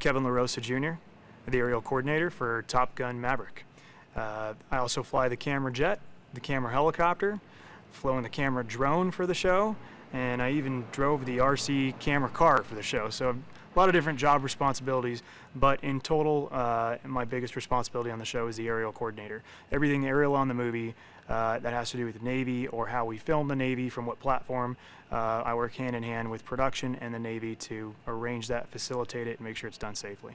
Kevin LaRosa Jr., the aerial coordinator for Top Gun Maverick. I also fly the camera jet, the camera helicopter, flown the camera drone for the show, and I even drove the RC camera car for the show. So a lot of different job responsibilities, but in total, my biggest responsibility on the show is the aerial coordinator. Everything aerial on the movie that has to do with the Navy or how we film the Navy, from what platform, I work hand in hand with production and the Navy to arrange that, facilitate it, and make sure it's done safely.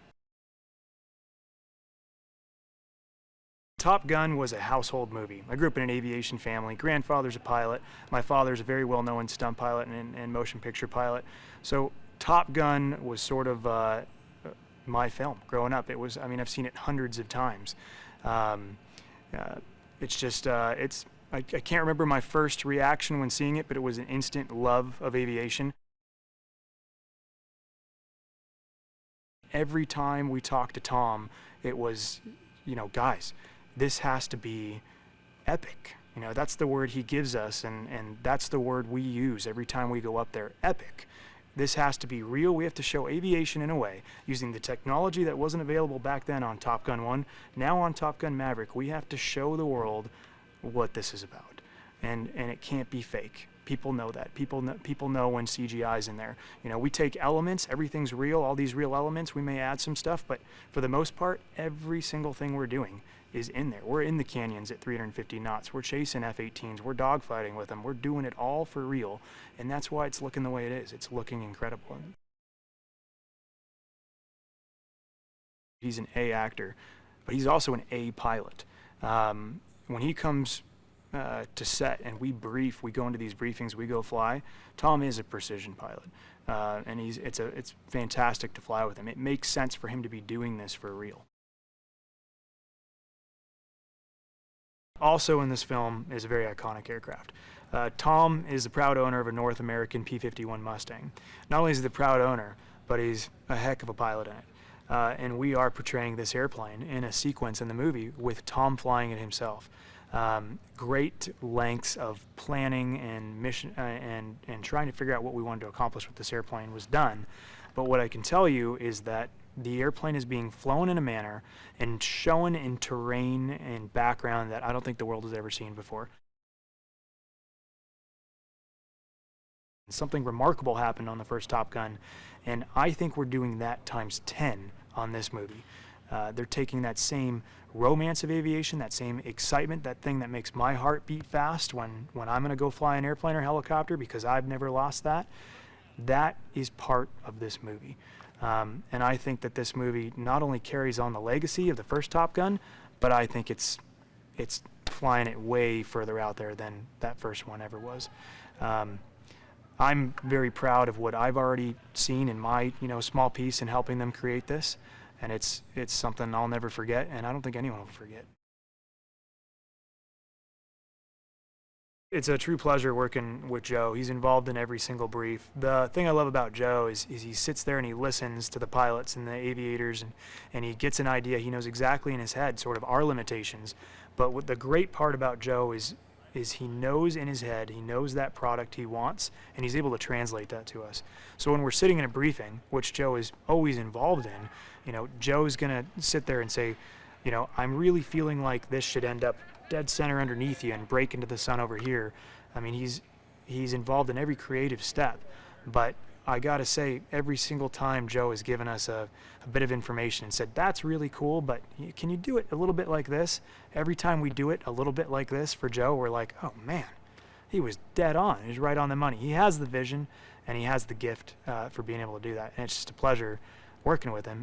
Top Gun was a household movie. I grew up in an aviation family. Grandfather's a pilot. My father's a very well-known stunt pilot and motion picture pilot. So Top Gun was sort of my film growing up. It was, I mean, I've seen it hundreds of times. It's just, I can't remember my first reaction when seeing it, but it was an instant love of aviation. Every time we talked to Tom, it was, you know, guys, this has to be epic. You know, that's the word he gives us, and that's the word we use every time we go up there, epic. This has to be real. We have to show aviation in a way, using the technology that wasn't available back then on Top Gun 1. Now on Top Gun Maverick, we have to show the world what this is about. And it can't be fake. People know that. People know when CGI's in there. You know, we take elements, everything's real, all these real elements, we may add some stuff, but for the most part, every single thing we're doing is in there. We're in the canyons at 350 knots. We're chasing F-18s. We're dogfighting with them. We're doing it all for real. And that's why it's looking the way it is. It's looking incredible. He's an A actor, but he's also an A pilot. When he comes to set and we brief, we go into these briefings, we go fly, Tom is a precision pilot. And it's fantastic to fly with him. It makes sense for him to be doing this for real. Also in this film is a very iconic aircraft. Tom is the proud owner of a North American P-51 Mustang. Not only is he the proud owner, but he's a heck of a pilot in it. And we are portraying this airplane in a sequence in the movie with Tom flying it himself. Great lengths of planning and mission and trying to figure out what we wanted to accomplish with this airplane was done. But what I can tell you is that the airplane is being flown in a manner and shown in terrain and background that I don't think the world has ever seen before. Something remarkable happened on the first Top Gun, and I think we're doing that times 10 on this movie. They're taking that same romance of aviation, that same excitement, that thing that makes my heart beat fast when I'm going to go fly an airplane or helicopter, because I've never lost that. That is part of this movie. And I think that this movie not only carries on the legacy of the first Top Gun, but I think it's flying it way further out there than that first one ever was. I'm very proud of what I've already seen in my, you know, small piece in helping them create this, and it's something I'll never forget, and I don't think anyone will forget. It's a true pleasure working with Joe. He's involved in every single brief. The thing I love about Joe is he sits there and he listens to the pilots and the aviators, and he gets an idea. He knows exactly in his head sort of our limitations. But what the great part about Joe is he knows in his head, he knows that product he wants, and he's able to translate that to us. So when we're sitting in a briefing, which Joe is always involved in, you know, Joe's gonna sit there and say, you know, I'm really feeling like this should end up dead center underneath you and break into the sun over here. I mean, he's involved in every creative step, but I gotta say, every single time Joe has given us a bit of information and said, that's really cool, but can you do it a little bit like this? Every time we do it a little bit like this for Joe, we're like, oh man, he was dead on. He's right on the money. He has the vision and he has the gift for being able to do that, and it's just a pleasure working with him.